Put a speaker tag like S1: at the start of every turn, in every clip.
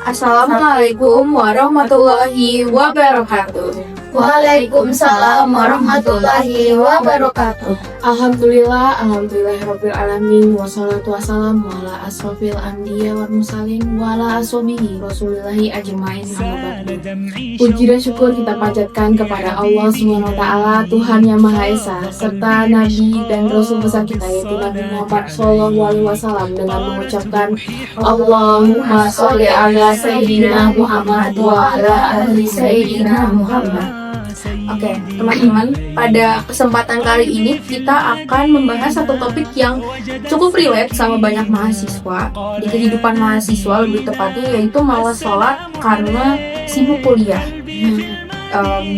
S1: Assalamualaikum warahmatullahi wabarakatuh.
S2: Waalaikumsalam warahmatullahi wabarakatuh.
S1: Alhamdulillahirabbil alamin wassalatu wassalamu ala asrofil anbiya wal mursalin wa ala ashabihi rasulillahi ajmain. Puji dan syukur kita panjatkan kepada Allah Subhanahu wa taala, Tuhan yang Maha Esa, serta nabi dan rasul besar kita yaitu Nabi Muhammad sallallahu alaihi wasallam, dengan mengucapkan Allahumma sholli ala sayyidina Muhammad wa ala ali sayyidina Muhammad. Oke, teman-teman, pada kesempatan kali ini kita akan membahas satu topik yang cukup relate sama banyak mahasiswa di kehidupan mahasiswa, lebih tepatnya yaitu malas sholat karena sibuk kuliah.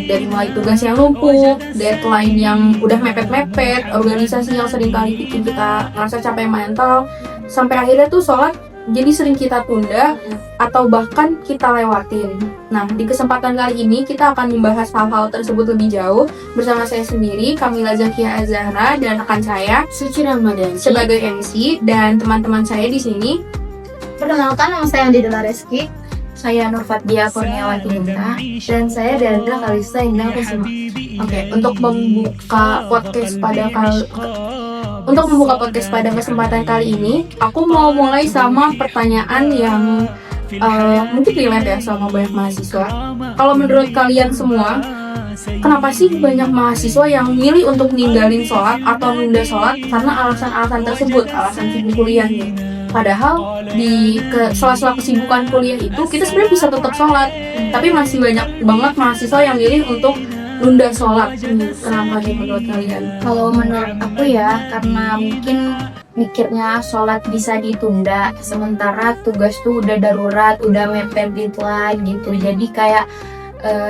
S1: Dari mulai tugas yang numpuk, deadline yang udah mepet-mepet, organisasi yang sering kali bikin kita ngerasa capek mental, sampai akhirnya tuh sholat jadi sering kita tunda atau bahkan kita lewatin. Nah, di kesempatan kali ini kita akan membahas hal-hal tersebut lebih jauh bersama saya sendiri, Kamila Zakia Azahra, dan rekan saya
S2: Suci Ramadan
S1: sebagai MC, dan teman-teman saya di sini.
S2: Perkenalkan, nama saya Andi Dela Reski.
S1: Saya Nurfatia Kurniawati Minta.
S2: Dan saya Deandra Kalista Indah Kusuma.
S1: Oke, untuk membuka podcast pada kesempatan kali ini, aku mau mulai sama pertanyaan yang mungkin relate ya sama banyak mahasiswa. Kalau menurut kalian semua, kenapa sih banyak mahasiswa yang milih untuk ninggalin sholat atau nunda sholat karena alasan-alasan tersebut, alasan sibuk kuliah nih? Padahal di sela-sela kesibukan kuliah itu kita sebenarnya bisa tetap sholat, tapi masih banyak banget mahasiswa yang milih untuk nunda sholat. Kenapa nih menurut kalian?
S2: Kalau menurut aku ya, karena mungkin mikirnya sholat bisa ditunda, sementara tugas tuh udah darurat, udah mepet deadline gitu. Jadi kayak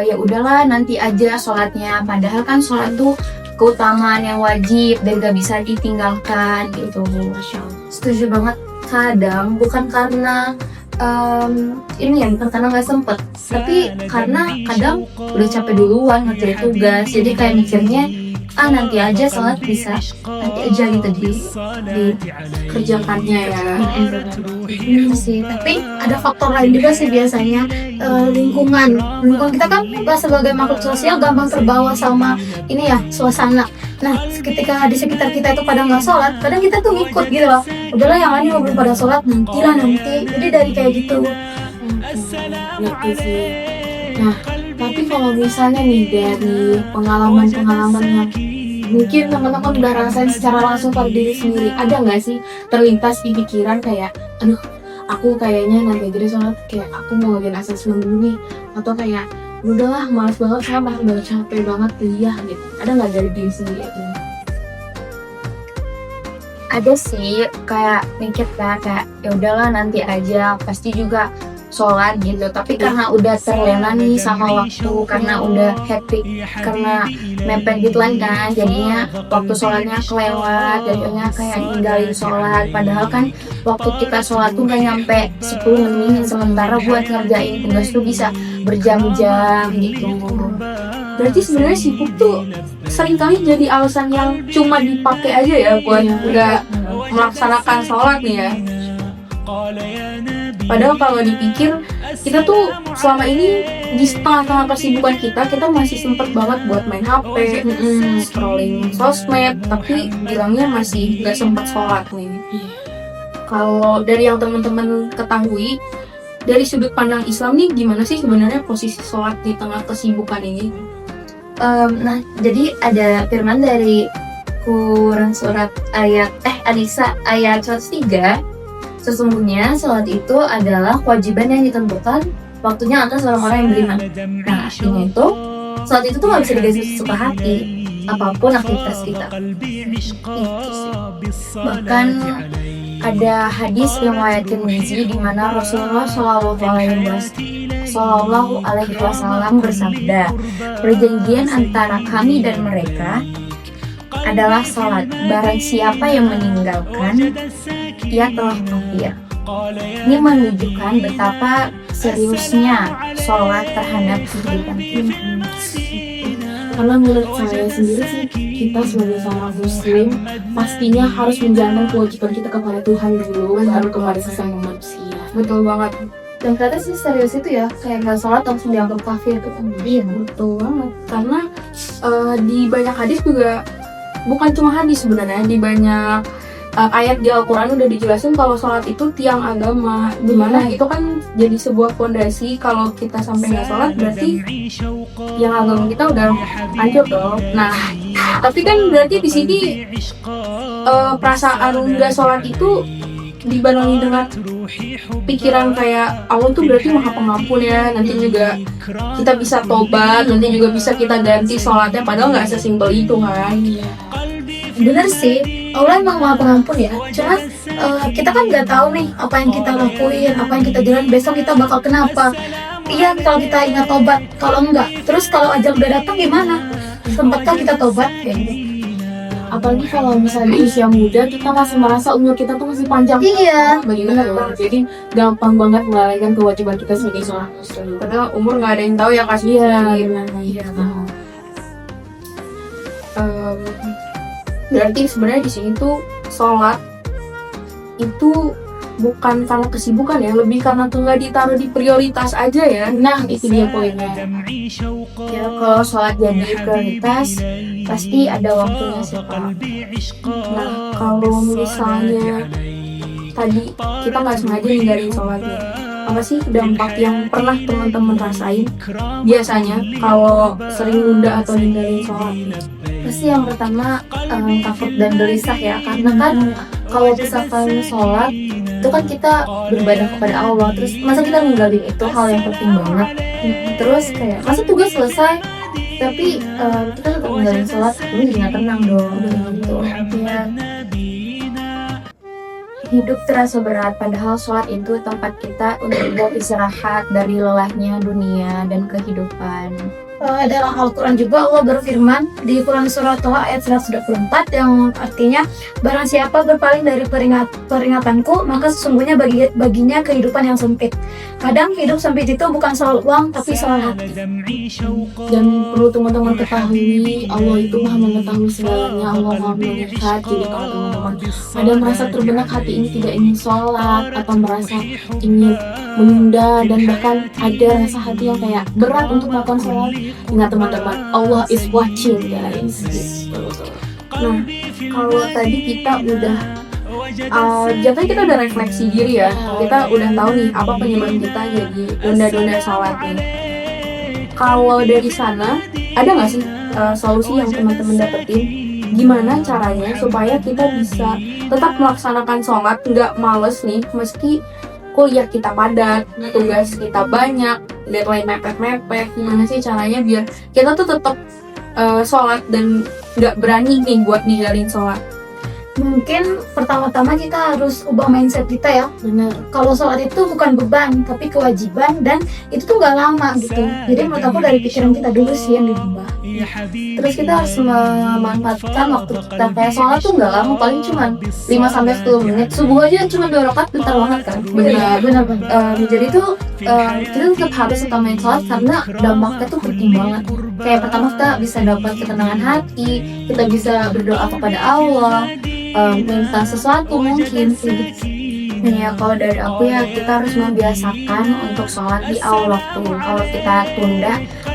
S2: ya udahlah nanti aja sholatnya. Padahal kan sholat tuh keutamaan yang wajib dan gak bisa ditinggalkan gitu. Masya Allah. Setuju banget. Kadang bukan karena ini ya, bukan karena nggak sempet, tapi karena kadang udah capek duluan ngerjain tugas, jadi kayak mikirnya nanti aja sholat, bisa nanti aja gitu
S1: dikerjakannya ya.
S2: Sih, tapi ada faktor lain juga sih biasanya, lingkungan kita kan sebagai makhluk sosial gampang terbawa sama ini ya, suasana. Nah, ketika di sekitar kita itu pada nggak sholat, kadang kita tuh ngikut gitu loh. Udahlah yang lain belum pada sholat, nanti. Jadi dari kayak gitu.
S1: Gitu sih. Nah, tapi kalau misalnya nih dari pengalaman-pengalaman yang mungkin teman-teman udah rasain secara langsung pada diri sendiri, ada nggak sih terlintas di pikiran kayak, aduh, aku kayaknya nanti jadi sholat, kayak aku mau ngerjain asesmen dulu nih, atau kayak udahlah malas banget, saya udah capek banget kuliah gitu. Ada nggak dari diri sendiri ini?
S2: Ada sih, kayak mikir kayak ya udahlah nanti aja, pasti juga sholat gitu. Tapi karena udah terlena nih sama waktu, karena udah hectic, karena mepet deadline kan, jadinya waktu sholatnya kelewat, jadinya kayak ninggalin sholat. Padahal kan waktu kita sholat tuh gak nyampe 10 menit, sementara buat ngerjain tugas tuh bisa berjam-jam gitu.
S1: Berarti sebenarnya sibuk tuh seringkali jadi alasan yang cuma dipakai aja ya buat nggak melaksanakan sholat nih ya. Padahal kalau dipikir, kita tuh selama ini di setengah-tengah kesibukan kita masih sempet banget buat main HP, scrolling sosmed, tapi bilangnya masih nggak sempet sholat nih. Kalau dari yang teman-teman ketahui, dari sudut pandang Islam nih, gimana sih sebenarnya posisi sholat di tengah kesibukan ini?
S2: Nah, jadi ada firman dari Quran surat An-Nisa ayat 103. Sesungguhnya sholat itu adalah kewajiban yang ditentukan waktunya atas orang-orang yang beriman. Nah, artinya itu sholat itu tuh gak bisa diganti sesuka hati apapun aktivitas kita. Bahkan ada hadis yang riwayat Tirmizi di mana Rasulullah Shallallahu Alaihi Wasallam bersabda, perjanjian antara kami dan mereka adalah sholat. Barang siapa yang meninggalkan, ia telah kafir. Ini menunjukkan betapa seriusnya sholat terhadap kehidupan kita.
S1: Karena menurut saya sendiri sih, kita sebagai seorang muslim pastinya harus menjalankan kewajiban kita kepada Tuhan dulu, baru kepada sesama manusia. Betul banget.
S2: Dan ternyata sih serius itu ya, kayak nggak sholat langsung dianggap kafir itu kan.
S1: Iya betul banget, karena di banyak hadis juga, bukan cuma hadis sebenarnya, di banyak ayat di Al-Quran udah dijelasin kalau sholat itu tiang agama, dimana itu kan jadi sebuah fondasi. Kalau kita sampai nggak sholat berarti yang agama kita udah hancur dong. Nah tapi kan berarti di sini perasaan nggak sholat itu dibarengi dengan pikiran kayak Allah tuh berarti maha pengampun ya, nanti juga kita bisa tobat, nanti juga bisa kita ganti sholatnya, padahal nggak sesimpel itu kan.
S2: Bener sih, Allah emang maha pengampun ya. Cuma kita kan nggak tahu nih apa yang kita lakuin, apa yang kita jalan besok kita bakal kenapa. Iya, kalau kita ingat tobat, kalau enggak, terus kalau ajal udah datang gimana? Sempatkah kita tobat? Kayak gitu.
S1: Apalagi kalau misalnya di usia muda kita masih merasa umur kita tuh masih panjang.
S2: Iya,
S1: Benar banget. Jadi gampang banget melalaikan kewajiban kita sebagai seorang muslim. Padahal umur nggak ada yang tahu ya kasih. Iya, benar. Iya. Berarti sebenarnya di sini tuh sholat itu bukan karena kesibukan ya, lebih karena tuh nggak ditaruh di prioritas aja ya. Nah itu dia poinnya.
S2: Ya kalau sholat jadi prioritas, pasti ada waktunya sih Kak.
S1: Nah kalau misalnya tadi kita nggak sengaja ninggalin sholatnya, apa sih dampak yang pernah teman-teman rasain biasanya kalau sering nunda atau ninggalin sholat?
S2: Pasti yang pertama takut dan gelisah ya, karena kan kalau misalkan sholat itu kan kita beribadah kepada Allah, terus masa kita ninggalin itu hal yang penting banget. Terus kayak masa tugas selesai tapi kita tetap ninggalin sholat, itu jadi nggak tenang dong gitu. Ya, hidup terasa berat, padahal sholat itu tempat kita untuk beristirahat dari lelahnya dunia dan kehidupan. Dalam Al-Quran juga Allah berfirman di Quran Surah Toha ayat 124 yang artinya, barang siapa berpaling dari peringatanku maka sesungguhnya baginya kehidupan yang sempit. Kadang hidup sempit itu bukan soal uang tapi soal hati.
S1: Dan perlu teman-teman ketahui, Allah itu maha mengetahui segalanya, Allah maha melihat. Jadi kalau teman-teman ada merasa terbenak hati ini tidak ingin sholat atau merasa ingin menunda dan bahkan ada rasa hati yang kayak berat untuk melakukan sholat, ingat teman-teman, Allah is watching guys. Nah kalau tadi kita udah jatuhnya kita udah refleksi diri ya, kita udah tahu nih apa penyebab kita jadi nunda-nunda sholat nih. Kalau dari sana ada nggak sih solusi yang teman-teman dapetin, gimana caranya supaya kita bisa tetap melaksanakan sholat, nggak males nih meski kuliah kita padat, tugas kita banyak, deadline mepet-mepet. Gimana sih caranya biar kita tuh tetap sholat dan nggak berani nih buat ninggalin sholat?
S2: Mungkin pertama-tama kita harus ubah mindset kita ya.
S1: Bener.
S2: Kalau sholat itu bukan beban tapi kewajiban, dan itu tuh nggak lama gitu. Jadi menurut aku dari pikiran kita dulu sih yang dirubah. Terus kita harus memanfaatkan waktu kita, kayak sholat tuh nggak lama, paling cuma 5-10 menit. Subuh aja cuma 2 rakaat, bentar banget kan. Benar. Jadi tuh kita tetap harus utamain sholat karena dampaknya tuh penting banget. Kayak pertama kita bisa dapat ketenangan hati, kita bisa berdoa kepada Allah, minta sesuatu mungkin gitu. Ya kalau dari aku ya, kita harus membiasakan untuk sholat di awal waktu. Kalau kita tunda,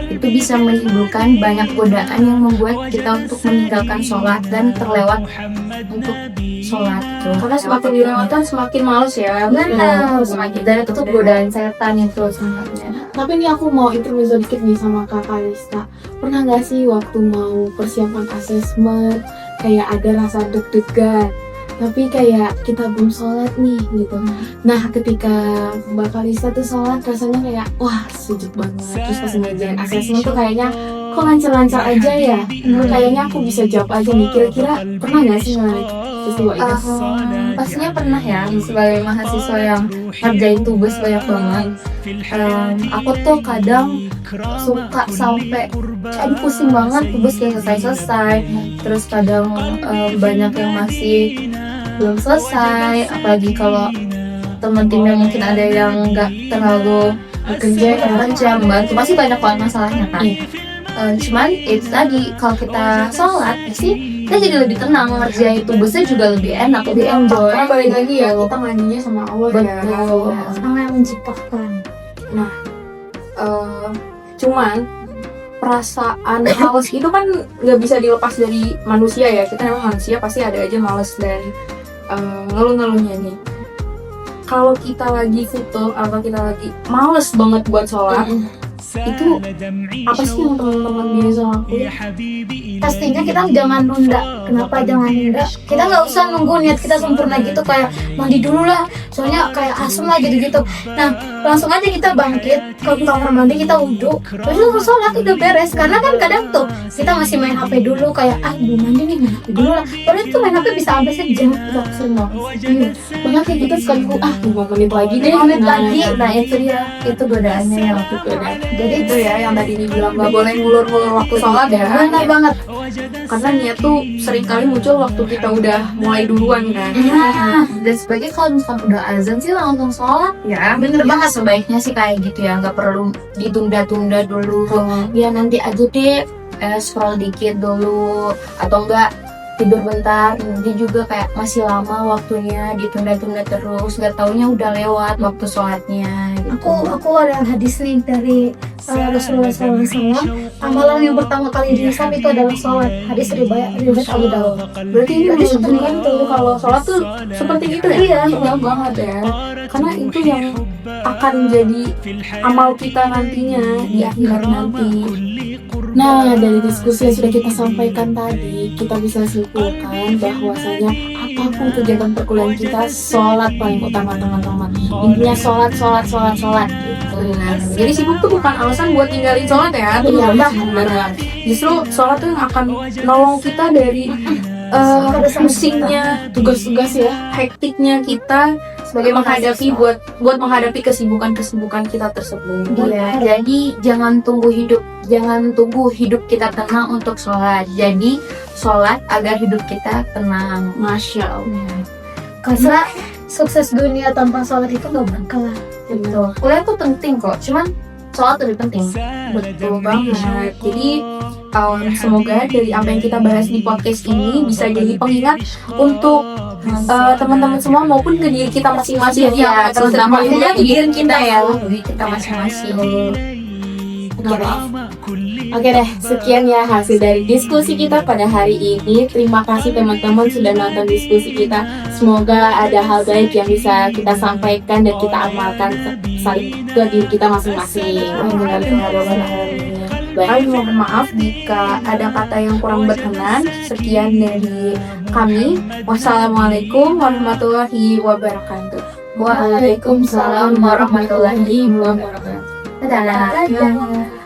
S2: itu bisa menimbulkan banyak godaan yang membuat kita untuk meninggalkan sholat dan terlewat untuk sholat gitu.
S1: Karena semakin dilewatkan semakin males ya.
S2: Benar, semakin dan itu tuh godaan setan itu sebenarnya.
S1: Tapi ini aku mau intermezzo dikit nih sama Kak Kalista. Pernah nggak sih waktu mau persiapan asesmen kayak ada rasa deg-degan, tapi kayak kita belum sholat nih gitu. Nah ketika Mbak Kalista tuh sholat, rasanya kayak wah sejuk banget. Terus pas ngerjain asesmen tuh kayaknya kok lancar-lancar aja ya. Kayaknya aku bisa jawab aja nih. Kira-kira pernah nggak sih ngalamin peristiwa itu?
S2: Pastinya pernah ya, sebagai mahasiswa yang ngerjain tugas banyak banget. Aku tuh kadang suka sampai aduh pusing banget, tugas kayak selesai. Terus kadang banyak yang masih belum selesai, apalagi kalau teman timnya mungkin ada yang nggak terlalu bekerja membantu, masih banyak banget masalahnya kan. Cuman itu tadi, kalau kita sholat pasti kita jadi lebih tenang, ngerjain tugasnya juga lebih enak, lebih enjoy.
S1: Balik lagi ya, kita mandinya sama Allah ya.
S2: Betul, sama yang menciptakan.
S3: Nah, cuman perasaan males itu kan nggak bisa dilepas dari manusia ya. Kita memang manusia, pasti ada aja males dan ngeluh-ngeluhnya nih. Kalau kita lagi futur atau kita lagi males banget buat sholat, itu apa sih yang teman-teman biasa lakuin?
S2: Pastinya kita jangan nunda. Kenapa jangan nunda? Kita nggak usah nunggu niat kita sempurna gitu, kayak mandi dulu lah, soalnya kayak asem lah gitu-gitu. Nah, langsung aja kita bangkit ke kamar mandi, kita wudhu, terus langsung sholat, udah beres. Karena kan kadang tuh kita masih main HP dulu, kayak belum mandi nih, main HP dulu lah. Padahal itu main HP bisa sampai sejam, udah sering banget.
S1: Banyak kayak kita sekali 5 menit lagi deh.
S2: 5 menit lagi, nah itu dia, itu godaannya yang waktu itu.
S3: Jadi itu ya yang tadi dibilang nggak boleh ngulur-ngulur waktu sholat ya.
S2: Benar banget.
S3: Karena niat tuh seringkali muncul waktu kita udah mulai duluan kan.
S2: Dan sebagai kalau misalkan udah azan sih langsung sholat.
S3: Ya,
S2: Bener banget, sebaiknya sih kayak gitu ya, nggak perlu ditunda-tunda dulu. Ya nanti aja deh, scroll dikit dulu, atau enggak tidur bentar. Nanti juga kayak masih lama waktunya, ditunda-tunda terus, nggak taunya udah lewat waktu sholatnya gitu.
S4: Aku ada hadis nih dari Rasulullah SAW. Amalan yang pertama kali dihisab itu adalah sholat. Hadis riwayat Abu Dawud.
S3: Berarti ini menunjukkan tuh kalau sholat tuh seperti itu ya?
S4: Iya.
S3: Iya banget ya. Karena itu yang akan jadi amal kita nantinya di akhirat nanti.
S1: Nah, dari diskusi yang sudah kita sampaikan tadi, kita bisa simpulkan bahwasanya apapun kegiatan perkuliahan kita, sholat paling utama teman-teman. Intinya sholat gitu.
S3: Benar. Jadi sibuk tuh bukan alasan buat tinggalin sholat ya.
S1: Iya,
S3: benar. Justru sholat tuh yang akan nolong kita dari pusingnya,
S1: Tugas-tugas ya.
S3: hektiknya kita sebagai menghadapi buat menghadapi kesibukan kita tersebut.
S2: Iya, jadi jangan tunggu hidup kita tenang untuk sholat. Jadi sholat agar hidup kita tenang.
S1: Masya Allah.
S4: Karena sukses dunia tanpa sholat itu gak bakalan.
S2: Gitu. Kuliah tuh penting kok, cuman sholat lebih penting.
S3: Betul banget. Jadi semoga dari apa yang kita bahas di podcast ini bisa jadi pengingat untuk teman-teman semua maupun ke diri kita masing-masing ya.
S2: Terutama
S3: Terutama
S2: diri kita ya, diri kita masing-masing.
S1: Oke deh, sekian ya hasil dari diskusi kita pada hari ini. Terima kasih teman-teman sudah nonton diskusi kita. Semoga ada hal baik yang bisa kita sampaikan dan kita amalkan saling ke diri kita masing-masing.
S3: Kami mohon maaf jika ada kata yang kurang berkenan. Sekian dari kami. Wassalamualaikum warahmatullahi wabarakatuh.
S2: Waalaikumsalam warahmatullahi wabarakatuh. Dadah.